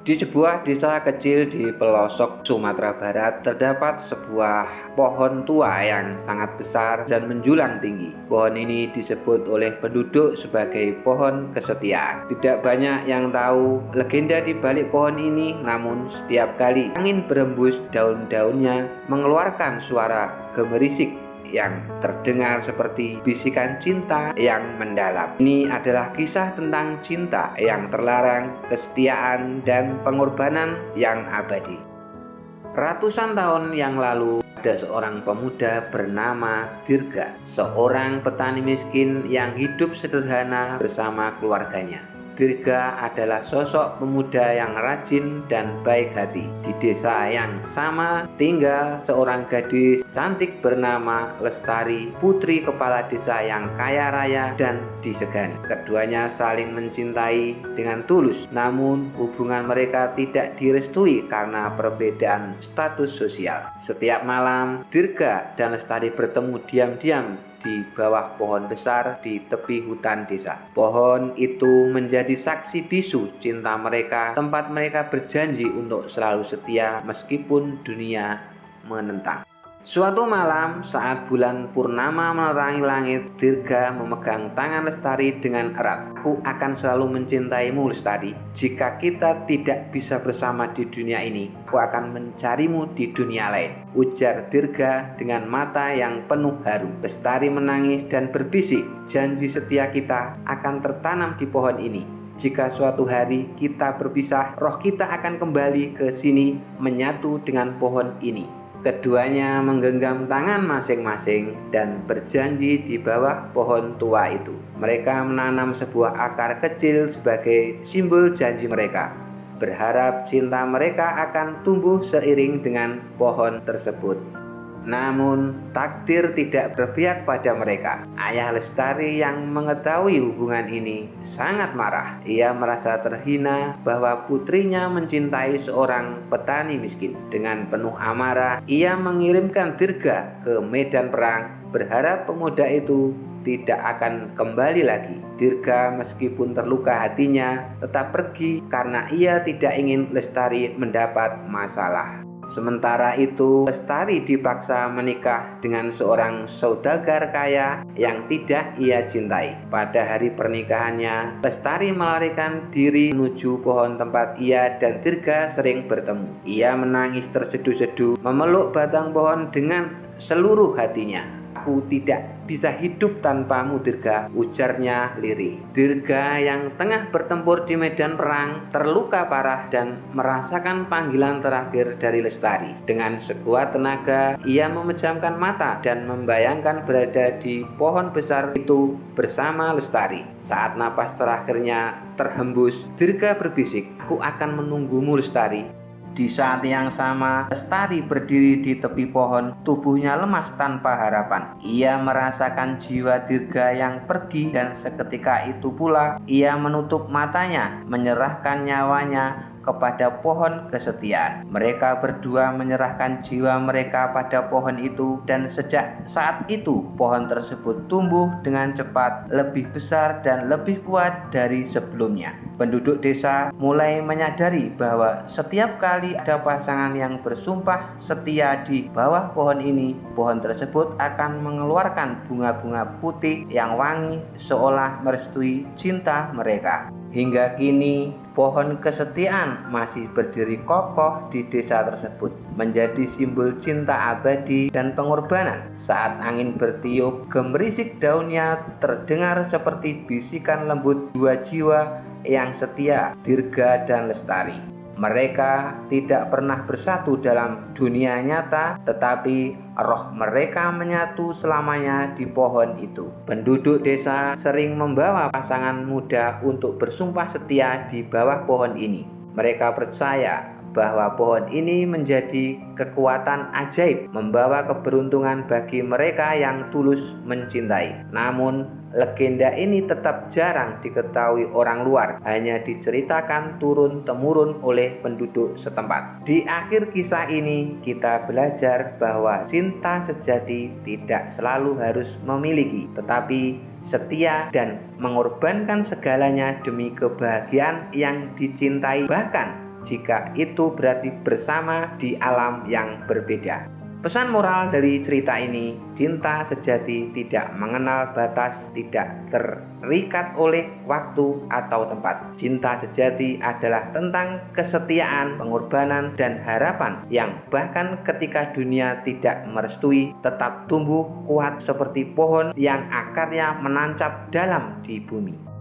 Di sebuah desa kecil di pelosok Sumatera Barat terdapat sebuah pohon tua yang sangat besar dan menjulang tinggi. Pohon ini disebut oleh penduduk sebagai pohon kesetiaan. Tidak banyak yang tahu legenda di balik pohon ini, namun setiap kali angin berembus, daun-daunnya mengeluarkan suara gemerisik yang terdengar seperti bisikan cinta yang mendalam. Ini adalah kisah tentang cinta yang terlarang, kesetiaan, dan pengorbanan yang abadi. Ratusan tahun yang lalu, ada seorang pemuda bernama Dirga, seorang petani miskin yang hidup sederhana bersama keluarganya. Dirga adalah sosok pemuda yang rajin dan baik hati. Di desa yang sama tinggal seorang gadis cantik bernama Lestari, putri kepala desa yang kaya raya dan disegani. Keduanya saling mencintai dengan tulus, namun hubungan mereka tidak direstui karena perbedaan status sosial. Setiap malam, Dirga dan Lestari bertemu diam-diam di bawah pohon besar di tepi hutan desa. Pohon itu menjadi saksi bisu cinta mereka, tempat mereka berjanji untuk selalu setia meskipun dunia menentang. Suatu malam saat bulan purnama menerangi langit, Dirga memegang tangan Lestari dengan erat. "Aku akan selalu mencintaimu, Lestari. Jika kita tidak bisa bersama di dunia ini, aku akan mencarimu di dunia lain," ujar Dirga dengan mata yang penuh haru. Lestari menangis dan berbisik, "Janji setia kita akan tertanam di pohon ini. Jika suatu hari kita berpisah, roh kita akan kembali ke sini menyatu dengan pohon ini." Keduanya menggenggam tangan masing-masing dan berjanji di bawah pohon tua itu. Mereka menanam sebuah akar kecil sebagai simbol janji mereka, berharap cinta mereka akan tumbuh seiring dengan pohon tersebut. Namun takdir tidak berpihak pada mereka. Ayah Lestari yang mengetahui hubungan ini sangat marah. Ia merasa terhina bahwa putrinya mencintai seorang petani miskin. Dengan penuh amarah, ia mengirimkan Dirga ke medan perang, berharap pemuda itu tidak akan kembali lagi. Dirga meskipun terluka hatinya tetap pergi karena ia tidak ingin Lestari mendapat masalah. Sementara itu, Lestari dipaksa menikah dengan seorang saudagar kaya yang tidak ia cintai. Pada hari pernikahannya, Lestari melarikan diri menuju pohon tempat ia dan Dirga sering bertemu. Ia menangis terseduh-seduh, memeluk batang pohon dengan seluruh hatinya. "Aku tidak bisa hidup tanpamu, Dirga," ujarnya lirih. Dirga yang tengah bertempur di medan perang terluka parah dan merasakan panggilan terakhir dari Lestari. Dengan sekuat tenaga, ia memejamkan mata dan membayangkan berada di pohon besar itu bersama Lestari. Saat napas terakhirnya terhembus, Dirga berbisik, "Aku akan menunggumu, Lestari." Di saat yang sama, Lestari berdiri di tepi pohon, tubuhnya lemas tanpa harapan. Ia merasakan jiwa Dirga yang pergi dan seketika itu pula ia menutup matanya, menyerahkan nyawanya kepada pohon kesetiaan. Mereka berdua menyerahkan jiwa mereka pada pohon itu, dan sejak saat itu pohon tersebut tumbuh dengan cepat, lebih besar dan lebih kuat dari sebelumnya. Penduduk desa mulai menyadari bahwa setiap kali ada pasangan yang bersumpah setia di bawah pohon ini, pohon tersebut akan mengeluarkan bunga-bunga putih yang wangi seolah merestui cinta mereka. Hingga kini, pohon kesetiaan masih berdiri kokoh di desa tersebut, menjadi simbol cinta abadi dan pengorbanan. Saat angin bertiup, gemerisik daunnya terdengar seperti bisikan lembut dua jiwa yang setia, Dirga dan Lestari. Mereka tidak pernah bersatu dalam dunia nyata, tetapi roh mereka menyatu selamanya di pohon itu. Penduduk desa sering membawa pasangan muda untuk bersumpah setia di bawah pohon ini. Mereka percaya bahwa pohon ini menjadi kekuatan ajaib, membawa keberuntungan bagi mereka yang tulus mencintai. Namun, legenda ini tetap jarang diketahui orang luar, hanya diceritakan turun-temurun oleh penduduk setempat. Di akhir kisah ini, kita belajar bahwa cinta sejati tidak selalu harus memiliki, tetapi setia dan mengorbankan segalanya demi kebahagiaan yang dicintai, bahkan jika itu berarti bersama di alam yang berbeda. Pesan moral dari cerita ini, cinta sejati tidak mengenal batas, tidak terikat oleh waktu atau tempat. Cinta sejati adalah tentang kesetiaan, pengorbanan, dan harapan yang bahkan ketika dunia tidak merestui, tetap tumbuh kuat seperti pohon yang akarnya menancap dalam di bumi.